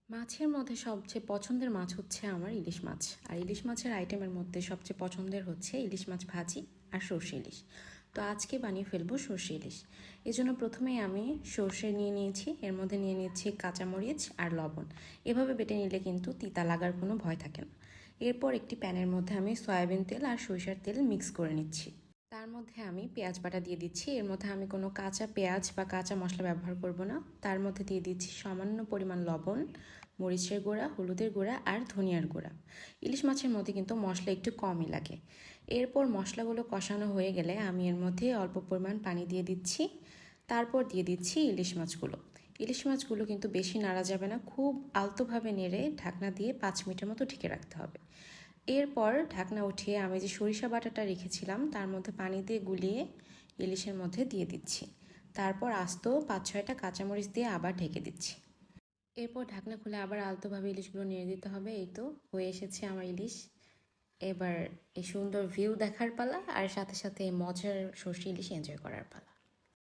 মাছের মধ্যে সবচেয়ে পছন্দের মাছ হচ্ছে আমার ইলিশ মাছ। আর ইলিশ মাছের আইটেমের মধ্যে সবচেয়ে পছন্দের হচ্ছে ইলিশ মাছ ভাজি আর সর্ষে ইলিশ। তো আজকে বানিয়ে ফেলবো সর্ষে ইলিশ। এজন্য প্রথমেই আমি সর্ষে নিয়ে নিয়েছি, এর মধ্যে নিয়ে নিচ্ছি কাঁচামরিচ আর লবণ। এভাবে বেটে নিলে কিন্তু তিতা লাগার কোনো ভয় থাকে না। এরপর একটি প্যানের মধ্যে আমি সয়াবিন তেল আর সরিষার তেল মিক্স করে নিচ্ছি। তার মধ্যে আমি পেঁয়াজ বাটা দিয়ে দিচ্ছি। এর মধ্যে আমি কোনো কাঁচা পেঁয়াজ বা কাঁচা মশলা ব্যবহার করব না। তার মধ্যে দিয়ে দিচ্ছি সামান্য পরিমাণ লবণ, মরিচের গুঁড়া, হলুদের গুঁড়া আর ধনিয়ার গুঁড়া। ইলিশ মাছের মধ্যে কিন্তু মশলা একটু কমই লাগে। এরপর মশলাগুলো কষানো হয়ে গেলে আমি এর মধ্যে অল্প পরিমাণ পানি দিয়ে দিচ্ছি। তারপর দিয়ে দিচ্ছি ইলিশ মাছগুলো। ইলিশ মাছগুলো কিন্তু বেশি নাড়া যাবে না, খুব আলতোভাবে নেড়ে ঢাকনা দিয়ে 5 মিনিটের মতো ঢেকে রাখতে হবে। এরপর ঢাকনা উঠিয়ে আমি যে সরিষা বাটাটা রেখেছিলাম তার মধ্যে পানি দিয়ে গুলিয়ে ইলিশের মধ্যে দিয়ে দিচ্ছি। তারপর আস্ত 5-6টা কাঁচামরিচ দিয়ে আবার ঢেকে দিচ্ছি। এরপর ঢাকনা খুলে আবার আলতোভাবে ইলিশগুলো নেড়ে দিতে হবে। এই তো হয়ে এসেছে আমার ইলিশ। এবার এই সুন্দর ভিউ দেখার পালা আর সাথে সাথে মজার সর্ষে ইলিশ এনজয় করার পালা।